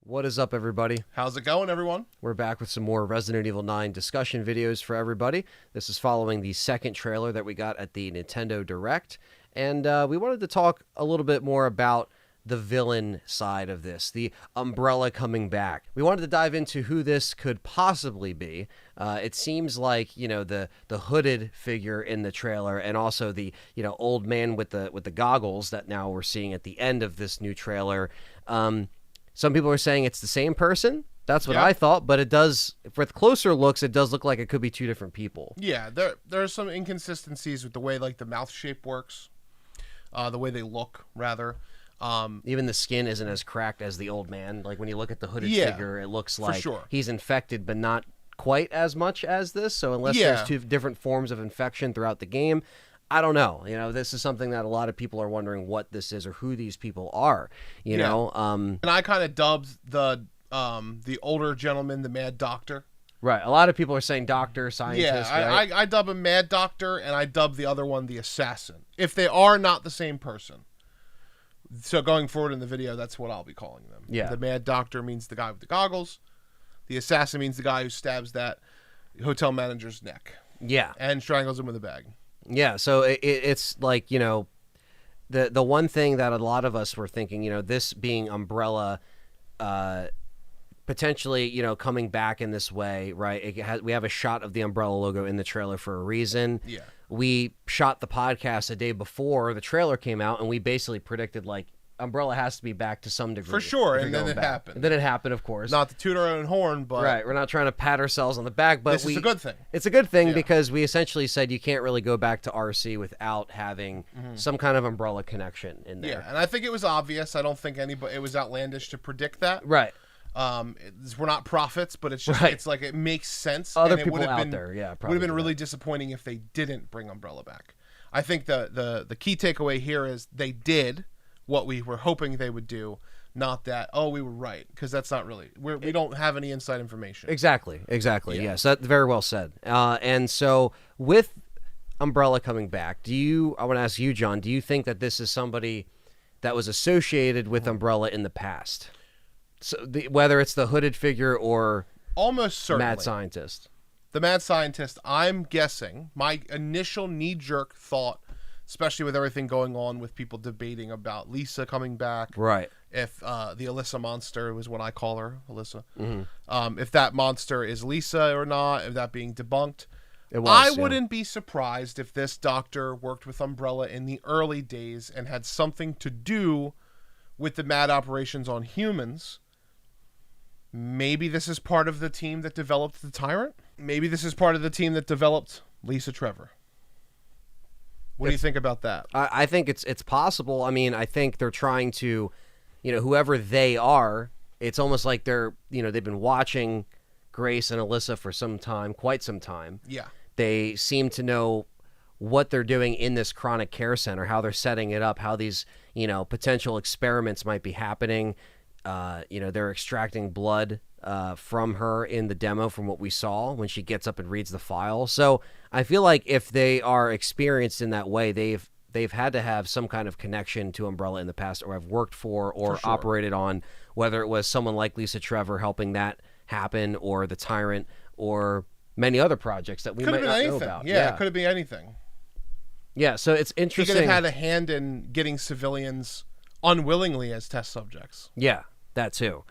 What is up, everybody? How's it going, everyone? We're back with some more Resident Evil 9 discussion videos for everybody. This is following the second trailer that we got at the Nintendo Direct. And we wanted to talk a little bit more about the villain side of this, the Umbrella coming back. We wanted to dive into who this could possibly be. It seems like, you know, the hooded figure in the trailer, and also the, you know, old man with the goggles that now we're seeing at the end of this new trailer. Some people are saying it's the same person. That's what I thought, but it does, with closer looks, it does look like it could be two different people. Yeah, there are some inconsistencies with the way, like, the mouth shape works, the way they look, rather. Even the skin isn't as cracked as the old man. Like, when you look at the hooded figure, it looks like he's infected, but not quite as much as this. So unless there's two different forms of infection throughout the game, I don't know. You know, this is something that a lot of people are wondering what this is or who these people are, you know. And I kind of dubbed the older gentleman the Mad Doctor. Right. A lot of people are saying doctor, scientist. Yeah, right? I dub him Mad Doctor, and I dub the other one the Assassin. If they are not the same person. So going forward in the video, that's what I'll be calling them. Yeah. The Mad Doctor means the guy with the goggles. The Assassin means the guy who stabs that hotel manager's neck. Yeah. And strangles him with a bag. Yeah, so it's like, you know, the one thing that a lot of us were thinking, you know, this being Umbrella potentially, you know, coming back in this way, right? We have a shot of the Umbrella logo in the trailer for a reason. Yeah. We shot the podcast a day before the trailer came out, and we basically predicted, like, Umbrella has to be back to some degree. For sure, and then it happened. And then it happened, of course. Not to toot our own horn, but... Right, we're not trying to pat ourselves on the back, but this is a good thing. It's a good thing because we essentially said you can't really go back to RC without having some kind of Umbrella connection in there. Yeah, and I think it was obvious. I don't think it was outlandish to predict that. Right. We're not prophets, but it's just it's like it makes sense. Other and it people would have out been, there, yeah, would have been really disappointing if they didn't bring Umbrella back. I think the key takeaway here is they did what we were hoping they would do, not that, oh, we were right, because that's not really, we don't have any inside information. Exactly. Yes, that's very well said. And so with Umbrella coming back, I want to ask you, John, do you think that this is somebody that was associated with Umbrella in the past? So whether it's the hooded figure or almost certainly Mad Scientist. The Mad Scientist, I'm guessing, my initial knee-jerk thought, especially with everything going on with people debating about Lisa coming back. Right. If the Alyssa monster was what I call her, Alyssa. If that monster is Lisa or not, if that being debunked. I wouldn't be surprised if this doctor worked with Umbrella in the early days and had something to do with the mad operations on humans. Maybe this is part of the team that developed the Tyrant. Maybe this is part of the team that developed Lisa Trevor. What do you think about that? I think it's possible. I mean, I think they're trying to, you know, whoever they are, it's almost like they've been watching Grace and Alyssa for quite some time. Yeah. They seem to know what they're doing in this chronic care center, how they're setting it up, how these, you know, potential experiments might be happening. You know, they're extracting blood from her in the demo from what we saw when she gets up and reads the file. So I feel like if they are experienced in that way, they've had to have some kind of connection to Umbrella in the past, or have worked for operated on, whether it was someone like Lisa Trevor helping that happen, or the Tyrant, or many other projects that we might not know about. Yeah, it could have been anything. Yeah, so it's interesting. He could have had a hand in getting civilians unwillingly as test subjects. Yeah, that too.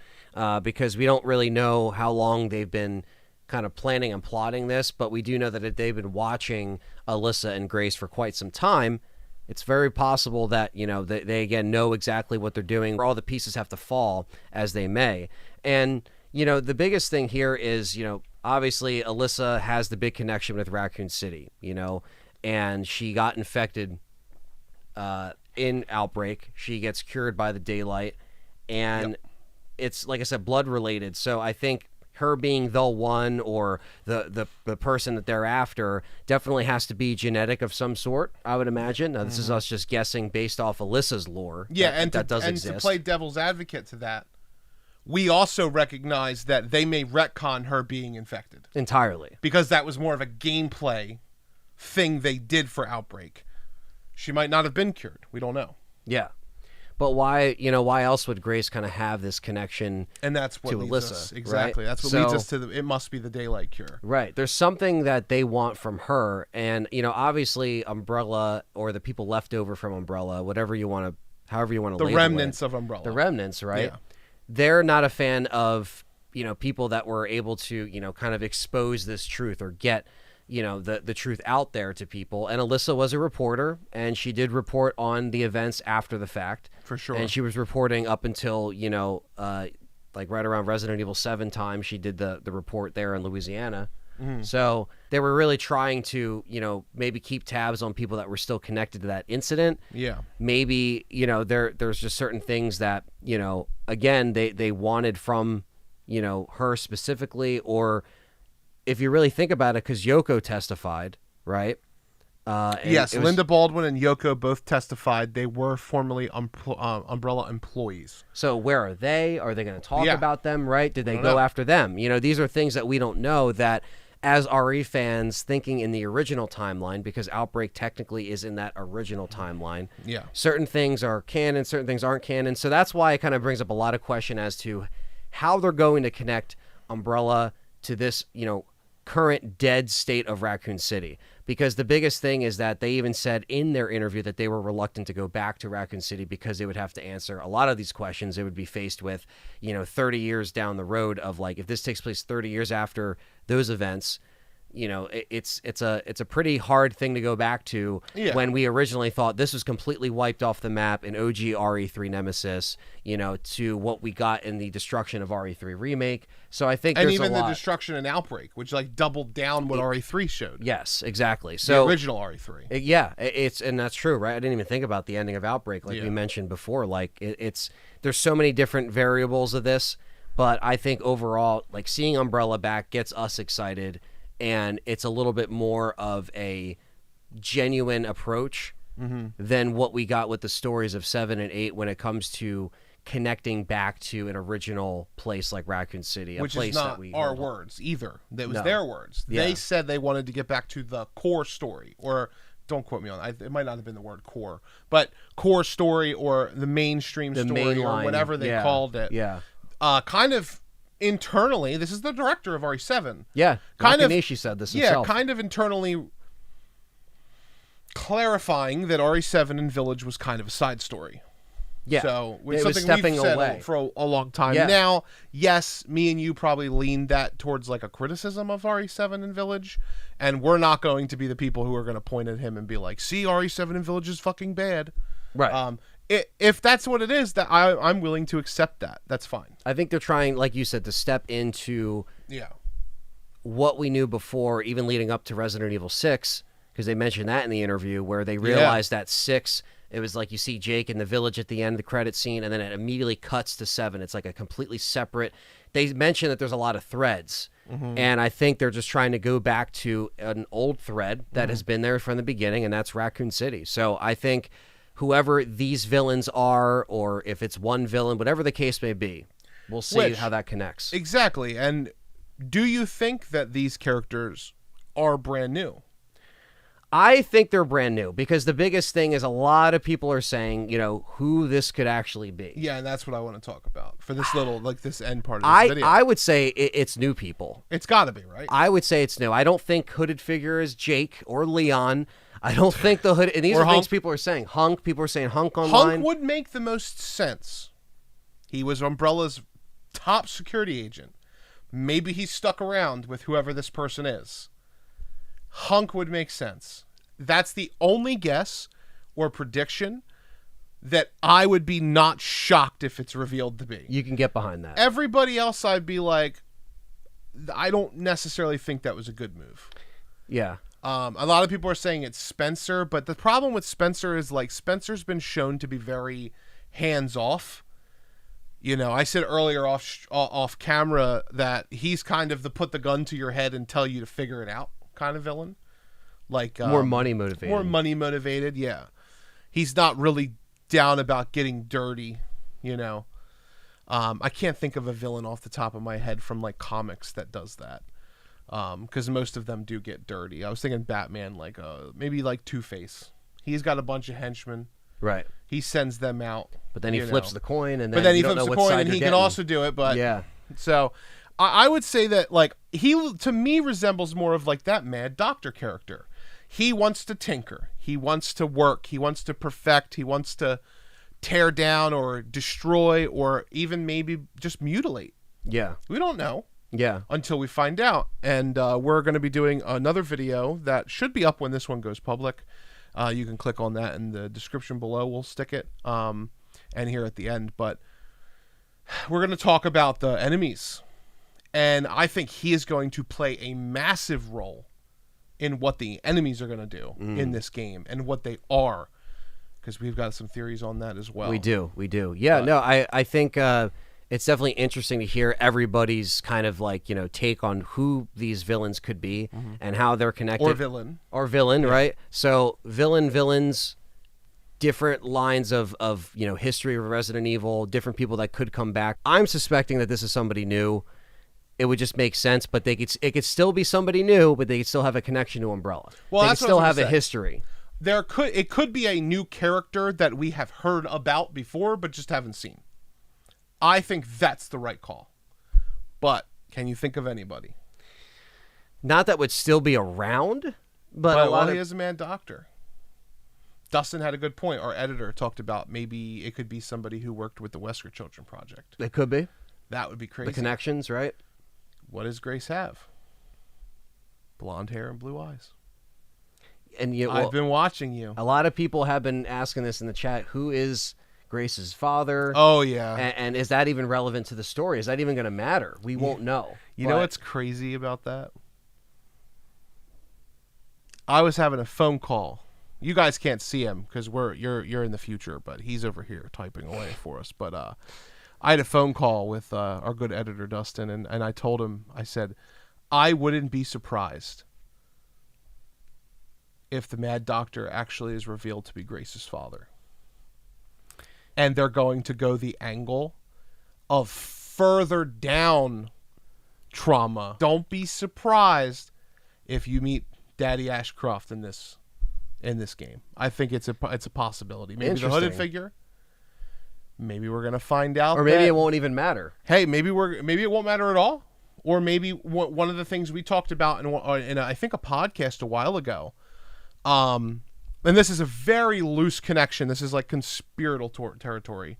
Because we don't really know how long they've been kind of planning and plotting this, but we do know that they've been watching Alyssa and Grace for quite some time. It's very possible that, you know, they again know exactly what they're doing, where all the pieces have to fall as they may. And, you know, the biggest thing here is, you know, obviously Alyssa has the big connection with Raccoon City, you know, and she got infected in Outbreak. She gets cured by the daylight, and it's, like I said, blood related. So I think her being the one, or the person that they're after, definitely has to be genetic of some sort, I would imagine. Now, this is us just guessing based off Alyssa's lore. Yeah, that does exist. And to play devil's advocate to that, we also recognize that they may retcon her being infected. Entirely. Because that was more of a gameplay thing they did for Outbreak. She might not have been cured. We don't know. Yeah. But why, why else would Grace kind of have this connection and that's what to leads Alyssa? Us, exactly. Right? That's what leads us to it must be the daylight cure. Right. There's something that they want from her. And, obviously Umbrella, or the people left over from Umbrella, however you want to label it. The remnants of Umbrella. The remnants, right? Yeah. They're not a fan of, people that were able to, kind of expose this truth or get, the truth out there to people. And Alyssa was a reporter, and she did report on the events after the fact. For sure. And she was reporting up until, like right around Resident Evil 7 time, she did the report there in Louisiana. Mm-hmm. So they were really trying to, maybe keep tabs on people that were still connected to that incident. Yeah. Maybe, there's just certain things that, again, they wanted from, her specifically, or if you really think about it, because Yoko testified, right? Yes, Linda Baldwin and Yoko both testified. They were formerly Umbrella employees. So where are they? Are they going to talk about them, right? Did they go after them? These are things that we don't know, that as RE fans thinking in the original timeline, because Outbreak technically is in that original timeline. Yeah. Certain things are canon, certain things aren't canon. So that's why it kind of brings up a lot of question as to how they're going to connect Umbrella to this, current dead state of Raccoon City. Because the biggest thing is that they even said in their interview that they were reluctant to go back to Raccoon City because they would have to answer a lot of these questions. They would be faced with, 30 years down the road of, like, if this takes place 30 years after those events, it's a pretty hard thing to go back to when we originally thought this was completely wiped off the map in OG RE3 Nemesis, to what we got in the destruction of RE3 Remake. So I think there's the destruction in Outbreak, which doubled down what RE3 showed. Yes, exactly. So the original RE3. And that's true, right? I didn't even think about the ending of Outbreak, like we mentioned before. Like there's so many different variables of this, but I think overall, like, seeing Umbrella back gets us excited. And it's a little bit more of a genuine approach than what we got with the stories of 7 and 8 when it comes to connecting back to an original place like Raccoon City. Which is not our words either. That was their words. Yeah. They said they wanted to get back to the core story. Or, don't quote me on it. It might not have been the word core. But core story, or the mainstream story, or whatever they called it. Yeah. Kind of... internally, this is the director of RE7. Yeah, Nakanishi said this himself. Yeah, kind of internally clarifying that RE7 and Village was kind of a side story. Yeah, so it something was stepping we've said away for a long time now. Yes, me and you probably leaned that towards like a criticism of RE7 and Village, and we're not going to be the people who are going to point at him and be like, "See, RE7 and Village is fucking bad." Right. If that's what it is, that I'm willing to accept that. That's fine. I think they're trying, like you said, to step into what we knew before, even leading up to Resident Evil 6, because they mentioned that in the interview, where they realized that 6, it was like you see Jake in the village at the end of the credit scene, and then it immediately cuts to 7. It's like a completely separate... They mentioned that there's a lot of threads, and I think they're just trying to go back to an old thread that has been there from the beginning, and that's Raccoon City. So I think... whoever these villains are, or if it's one villain, whatever the case may be, we'll see how that connects. Exactly. And do you think that these characters are brand new? I think they're brand new, because the biggest thing is a lot of people are saying, who this could actually be. Yeah, and that's what I want to talk about for this little, this end part of this video. I would say it's new people. It's got to be, right? I would say it's new. I don't think hooded figure is Jake or Leon. I don't think the hood... And these are things people are saying. Hunk. People are saying Hunk online. Hunk would make the most sense. He was Umbrella's top security agent. Maybe he's stuck around with whoever this person is. Hunk would make sense. That's the only guess or prediction that I would be not shocked if it's revealed to be. You can get behind that. Everybody else, I'd be like, I don't necessarily think that was a good move. Yeah. A lot of people are saying it's Spencer, but the problem with Spencer is, like, Spencer's been shown to be very hands-off. I said earlier off camera that he's kind of the put the gun to your head and tell you to figure it out kind of villain. Like more money motivated. More money motivated, yeah. He's not really down about getting dirty, I can't think of a villain off the top of my head from, like, comics that does that. Because most of them do get dirty. I was thinking Batman, maybe like Two-Face. He's got a bunch of henchmen. Right. He sends them out. But then he flips the coin, and then he flips the coin, and he can also do it. But yeah. So I would say that like he to me resembles more of like that Mad Doctor character. He wants to tinker. He wants to work. He wants to perfect. He wants to tear down or destroy or even maybe just mutilate. Yeah. We don't know. Yeah. Until we find out. And we're going to be doing another video that should be up when this one goes public. You can click on that in the description below. We'll stick it. And here at the end. But we're going to talk about the enemies. And I think he is going to play a massive role in what the enemies are going to do in this game and what they are. Because we've got some theories on that as well. We do. Yeah, no, I think it's definitely interesting to hear everybody's kind of like, take on who these villains could be and how they're connected. Or villain, yeah. Right? So villains, different lines of history of Resident Evil, different people that could come back. I'm suspecting that this is somebody new. It would just make sense, but it could still be somebody new, but they could still have a connection to Umbrella. Well, they could still have a history. It could be a new character that we have heard about before, but just haven't seen. I think that's the right call. But can you think of anybody? Not that would still be around, but he is a Mad Doctor. Dustin had a good point. Our editor talked about maybe it could be somebody who worked with the Wesker Children Project. It could be. That would be crazy. The connections, right? What does Grace have? Blonde hair and blue eyes. And I've been watching you. A lot of people have been asking this in the chat. Who is Grace's father? Oh, yeah. And is that even relevant to the story? Is that even going to matter? We won't know. You know what's crazy about that? I was having a phone call. You guys can't see him because you're in the future, but he's over here typing away for us. But I had a phone call with our good editor, Dustin, and I told him, I said, I wouldn't be surprised if the Mad Doctor actually is revealed to be Grace's father. And they're going to go the angle of further down trauma. Don't be surprised if you meet Daddy Ashcroft in this game. I think it's a possibility. Maybe the hooded figure. Maybe we're gonna find out, or maybe it won't even matter. Hey, maybe it won't matter at all, or maybe one of the things we talked about in I think a podcast a while ago. And this is a very loose connection. This is like conspiratorial territory.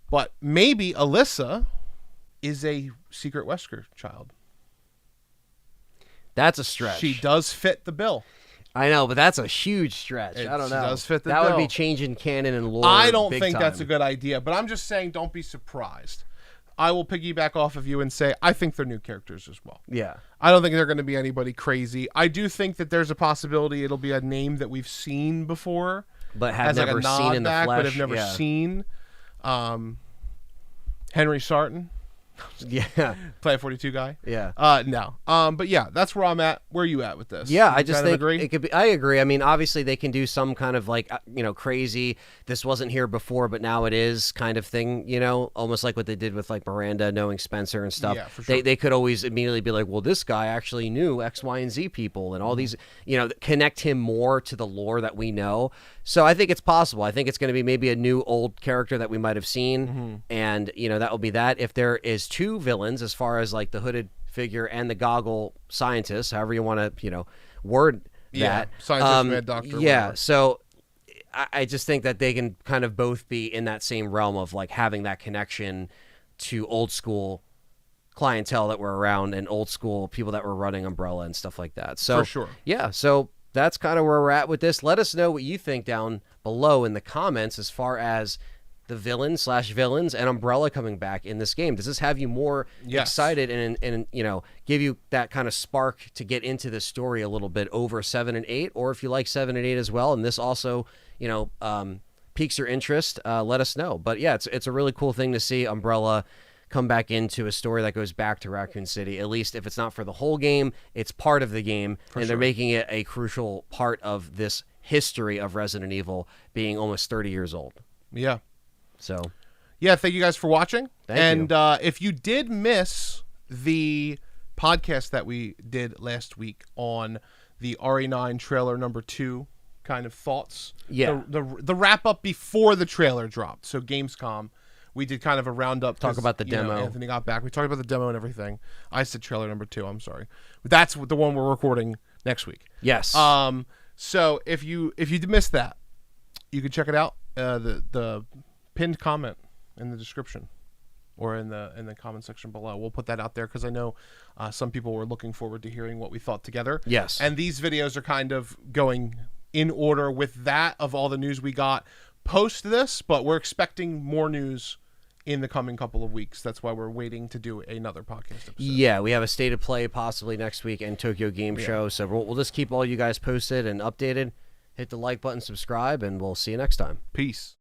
But maybe Alyssa is a secret Wesker child. That's a stretch. She does fit the bill. I know, but that's a huge stretch. I don't know. She does fit the bill. bill. That would be changing canon and lore. I don't think that's a good idea, but I'm just saying don't be surprised. I will piggyback off of you and say I think they're new characters as well. Yeah. I don't think they're going to be anybody crazy. I do think that there's a possibility it'll be a name that we've seen before, but have never seen in the flesh. But have never seen. Henry Sarton. Yeah. Planet 42 guy. Yeah. No. But yeah, that's where I'm at. Where are you at with this? Yeah, I just think it could be. I agree. I mean, obviously they can do some kind of like crazy. This wasn't here before, but now it is kind of thing. Almost like what they did with like Miranda knowing Spencer and stuff. Yeah, for sure. They could always immediately be like, well, this guy actually knew X, Y, and Z people, and all these. Connect him more to the lore that we know. So I think it's possible. I think it's going to be maybe a new old character that we might have seen, and that will be that. If there is two villains, as far as like the hooded figure and the goggle scientist, however you want to word that. Scientist, Mad Doctor. Yeah. Whatever. So I just think that they can kind of both be in that same realm of like having that connection to old school clientele that were around and old school people that were running Umbrella and stuff like that. So for sure. Yeah. So that's kind of where we're at with this. Let us know what you think down below in the comments as far as the villains and Umbrella coming back in this game. Does this have you more excited and give you that kind of spark to get into the story a little bit over 7 and 8, or if you like 7 and 8 as well, and this also piques your interest, let us know. But yeah, it's a really cool thing to see Umbrella come back into a story that goes back to Raccoon City. At least if it's not for the whole game, it's part of the game, they're making it a crucial part of this history of Resident Evil being almost 30 years old. Yeah. So, yeah, thank you guys for watching. Thank you. If you did miss the podcast that we did last week on the RE9 trailer number 2 kind of thoughts. Yeah. The wrap up before the trailer dropped. So Gamescom, we did kind of a roundup. Talk about the demo. Anthony got back. We talked about the demo and everything. I said trailer number 2. I'm sorry, but that's the one we're recording next week. Yes. So if you missed that, you can check it out. The pinned comment in the description, or in the comment section below. We'll put that out there because I know some people were looking forward to hearing what we thought together. Yes. And these videos are kind of going in order with that of all the news we got post this, but we're expecting more news in the coming couple of weeks. That's why we're waiting to do another podcast episode. Yeah, we have a State of Play possibly next week and Tokyo Game Show. So we'll just keep all you guys posted and updated. Hit the like button, subscribe, and we'll see you next time. Peace.